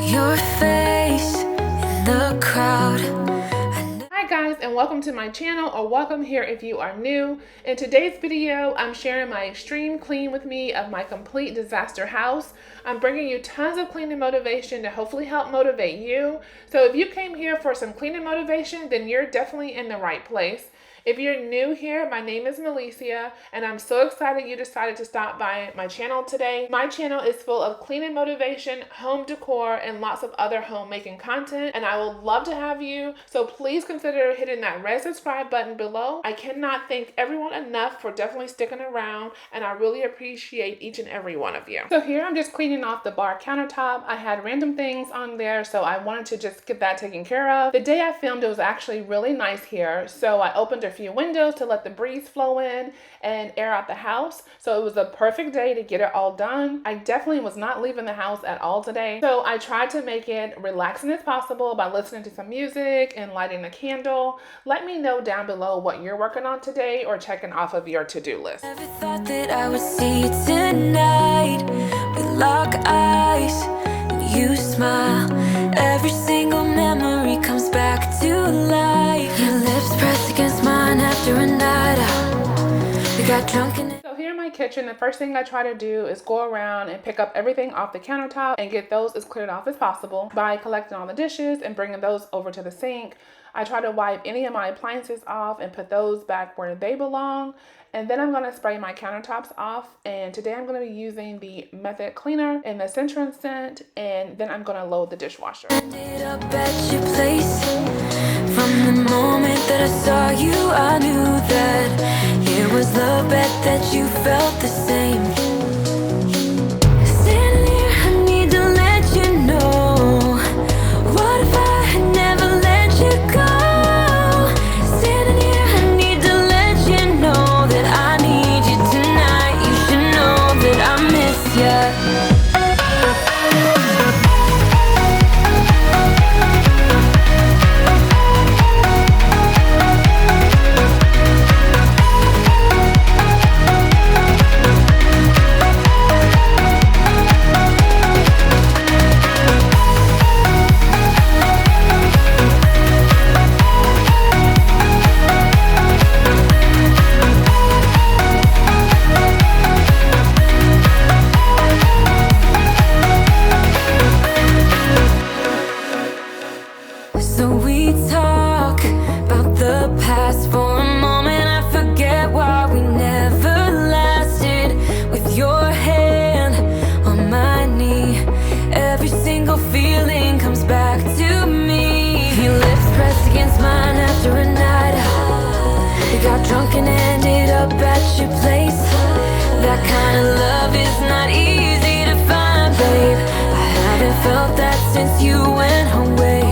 your face in the crowd. Hi guys, and welcome to my channel, or welcome here if you are new. In today's video, I'm sharing my extreme clean with me of my complete disaster house. I'm bringing you tons of cleaning motivation to hopefully help motivate you. So if you came here for some cleaning motivation, then you're definitely in the right place. If you're new here, my name is Melissa, and I'm so excited you decided to stop by my channel today. My channel is full of cleaning motivation, home decor, and lots of other homemaking content, and I would love to have you, so please consider hitting that red subscribe button below. I cannot thank everyone enough for definitely sticking around, and I really appreciate each and every one of you. So here I'm just cleaning off the bar countertop. I had random things on there, so I wanted to just get that taken care of. The day I filmed, it was actually really nice here, so I opened a few windows to let the breeze flow in and air out the house. So it was a perfect day to get it all done. I definitely was not leaving the house at all today. So I tried to make it relaxing as possible by listening to some music and lighting a candle. Let me know down below what you're working on today or checking off of your to-do list. Never thought that I would see you tonight. We lock eyes and you smile. Every single memory comes back to life. Your lips press against mine after a night out. We got drunk in So here in my kitchen, the first thing I try to do is go around and pick up everything off the countertop and get those as cleared off as possible by collecting all the dishes and bringing those over to the sink. I try to wipe any of my appliances off and put those back where they belong. And then I'm going to spray my countertops off. And today I'm going to be using the Method Cleaner in the Citron scent. And then I'm going to load the dishwasher. ended up at your place. From the moment that I saw you, I knew that it was the bet that you felt the same. Standing here, I need to let you know. What if I had never let you go? Standing here, I need to let you know that I need you tonight. You should know that I miss you. So we talk about the past for a moment. I forget why we never lasted. With your hand on my knee, every single feeling comes back to me. Your lips pressed against mine after a night out. We got drunk and ended up at your place. That kind of love is not easy to find, babe. I haven't felt that since you went away.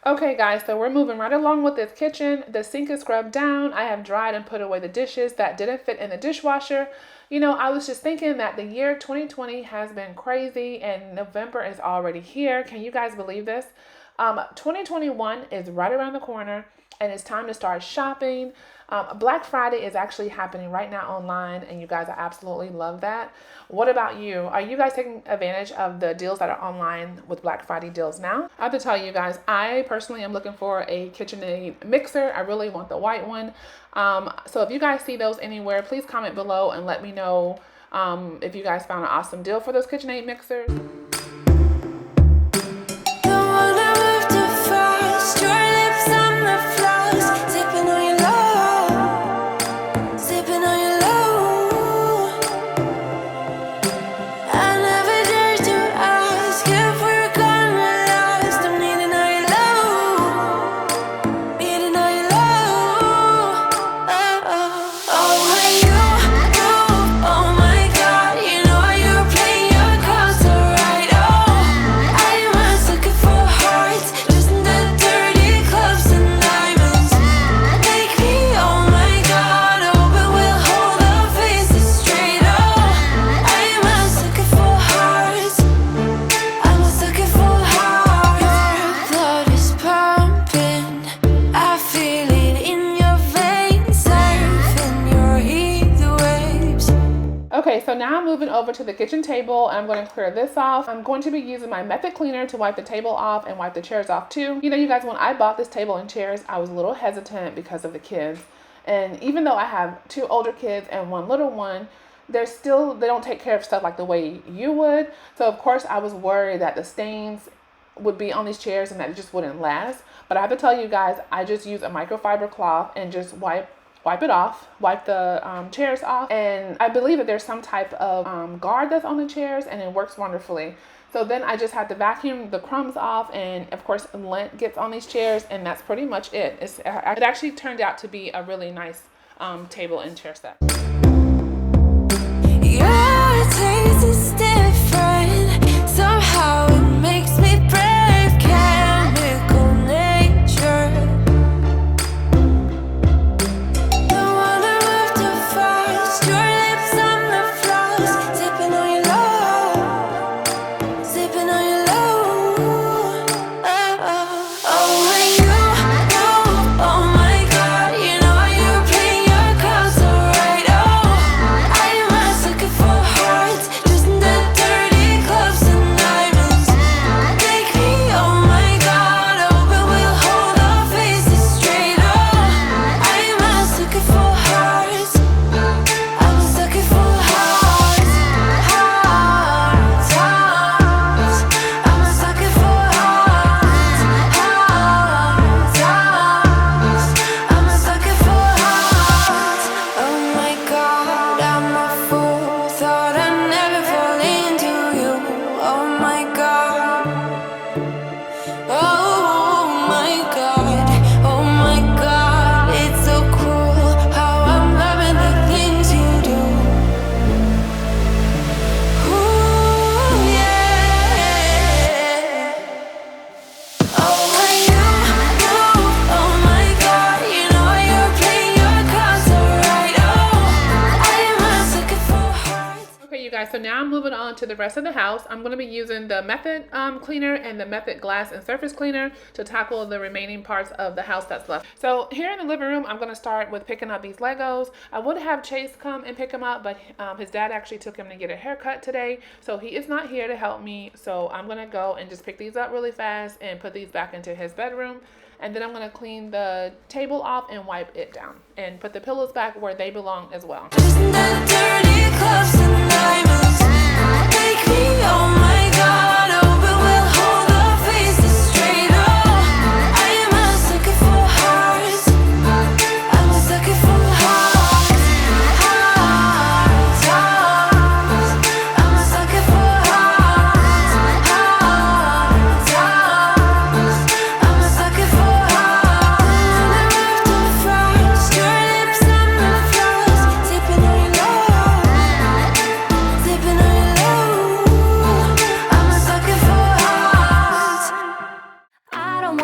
Okay guys, so we're moving right along with this kitchen. The sink is scrubbed down. I have dried and put away the dishes that didn't fit in the dishwasher. You know, I was just thinking that the year 2020 has been crazy and November is already here. Can you guys believe this? 2021 is right around the corner. and it's time to start shopping. Black Friday is actually happening right now online, and you guys, I absolutely love that. What about you? Are you guys taking advantage of the deals that are online with Black Friday deals now? I have to tell you guys, I personally am looking for a KitchenAid mixer. I really want the white one. So if you guys see those anywhere, please comment below and let me know if you guys found an awesome deal for those KitchenAid mixers. Okay, so now I'm moving over to the kitchen table. I'm going to clear this off. I'm going to be using my method cleaner to wipe the table off and wipe the chairs off too. You know, you guys, when I bought this table and chairs, I was a little hesitant because of the kids. And even though I have 2 older kids and 1 little one, they don't take care of stuff like the way you would. So of course I was worried that the stains would be on these chairs and that it just wouldn't last. But I have to tell you guys, I just use a microfiber cloth and just wipe it off, wipe the chairs off, and I believe that there's some type of guard that's on the chairs, and it works wonderfully. So then I just have to vacuum the crumbs off, and of course lint gets on these chairs, and that's pretty much it. It actually turned out to be a really nice table and chair set. Your taste is different, somehow it makes me brave, chemical nature. So now I'm moving on to the rest of the house. I'm going to be using the Method cleaner and the Method glass and surface cleaner to tackle the remaining parts of the house that's left. So here in the living room, I'm going to start with picking up these Legos. I would have Chase come and pick them up, but his dad actually took him to get a haircut today, so he is not here to help me. So I'm going to go and just pick these up really fast and put these back into his bedroom. And then I'm going to clean the table off and wipe it down and put the pillows back where they belong as well.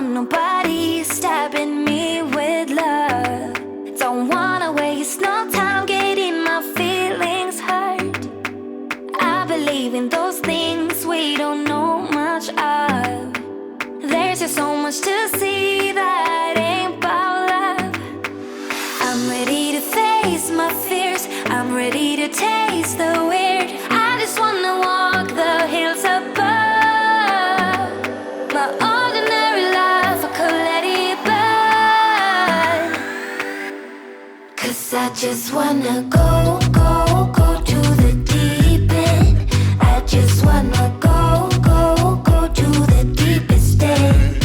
Nobody stabbing me with love. Don't wanna waste no time getting my feelings hurt. I believe in those things we don't know much of. There's just so much to see that ain't about to taste the weird. I just wanna walk the hills above. My ordinary life, I could let it burn. 'Cause I just wanna go, go, go to the deep end. I just wanna go, go, go to the deepest end.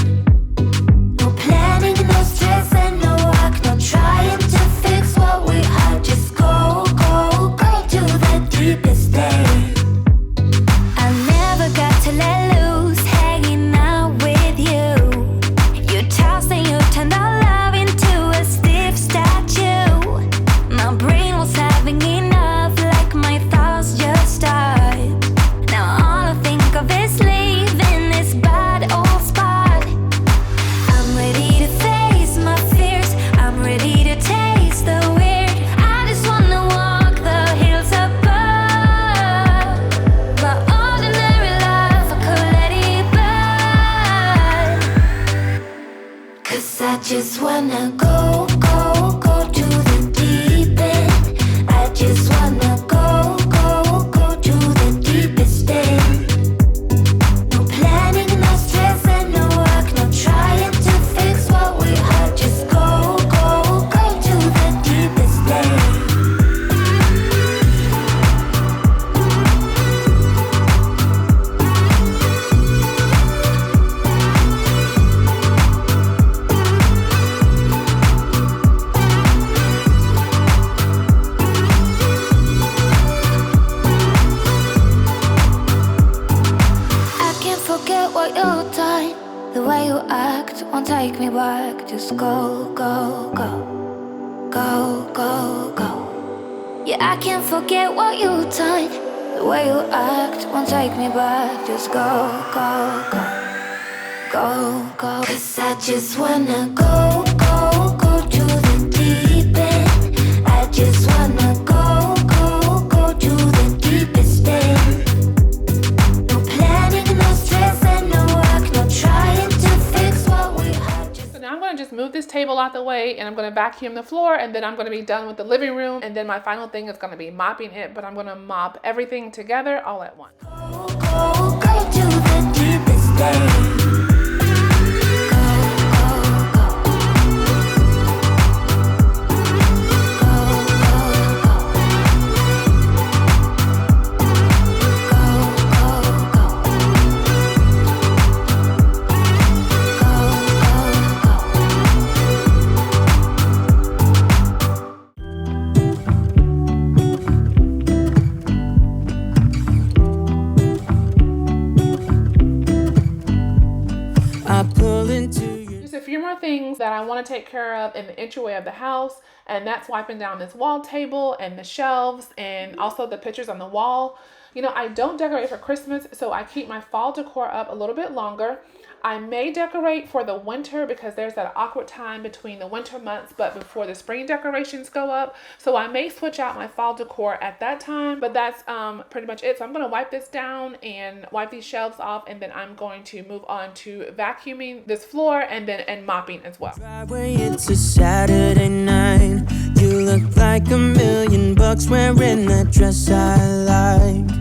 No planning, no stress and no work, no trying to fix what we are. Just go, go, go to the deepest end. I never got to let loose, hanging out with you. You tossed and you turned our love into a stiff statue. My brain was having enough, like my thoughts just stopped. Now all I think of is leaving this bad old spot. I'm ready to face my fears, I'm ready to taste the weird. I just wanna walk the hills above. My ordinary life, I could let it burn. 'Cause I just wanna go, go, go to the deep end. I just wanna go, go, go to the deepest end. No planning, no stress and no work, no trying to fix what we are. Just go, go, go to the deepest end. I can't forget what you've done. The way you act won't take me back. Just go, go, go. Go, go, go. Yeah, I can't forget what you've done. The way you act won't take me back. Just go, go, go. Go, go. 'Cause I just wanna go, go, go to the deep end. I just wanna go, go, go to the deepest end. No planning, no stress and no work, no trying to fix what we are. So now I'm going to just move this table out the way, and I'm going to vacuum the floor, and then I'm going to be done with the living room, and then my final thing is going to be mopping it, but I'm going to mop everything together all at once. Go, go, go to the deepest end. Go, go, go. Go, go, go. Go, go, go. Just a few more things that I want to take care of in the entryway of the house, and that's wiping down this wall table and the shelves and also the pictures on the wall. You know, I don't decorate for Christmas, so I keep my fall decor up a little bit longer. I may decorate for the winter because there's that awkward time between the winter months but before the spring decorations go up. So I may switch out my fall decor at that time, but that's pretty much it. So I'm going to wipe this down and wipe these shelves off, and then I'm going to move on to vacuuming this floor and mopping as well. It's a Saturday night. You look like $1,000,000 wearing that dress I like.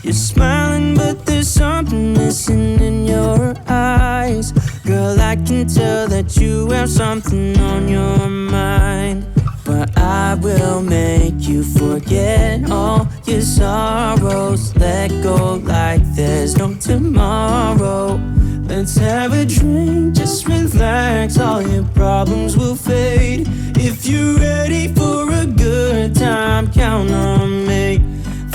You're smiling, but there's something missing in your eyes. Girl, I can tell that you have something on your mind. But I will make you forget all your sorrows. Let go like there's no tomorrow. Let's have a drink, just relax, all your problems will fade. If you're ready for a good time, count on me.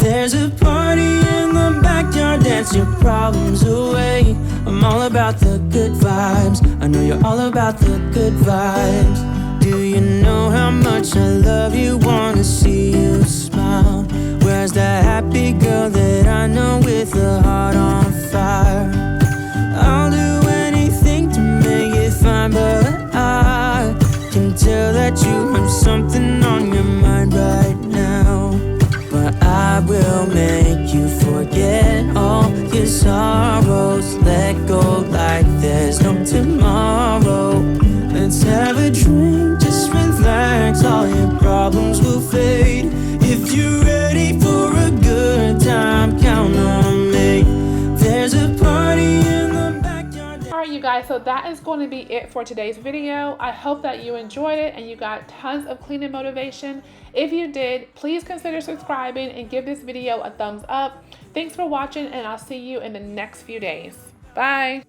There's a party in the backyard, dance your problems away. I'm all about the good vibes, I know you're all about the good vibes. Do you know how much I love you, wanna see you smile? Where's that happy girl that I know with a heart on fire? I'll do anything to make it fine, but I can tell that you have something on your mind right now. But I will make you forget all your sorrows. Let go like there's no tomorrow. Let's have a drink, just relax, all your problems will fade. If you're ready for right, you guys, so that is going to be it for today's video. I hope that you enjoyed it and you got tons of cleaning motivation. If you did, please consider subscribing and give this video a thumbs up. Thanks for watching, and I'll see you in the next few days. Bye.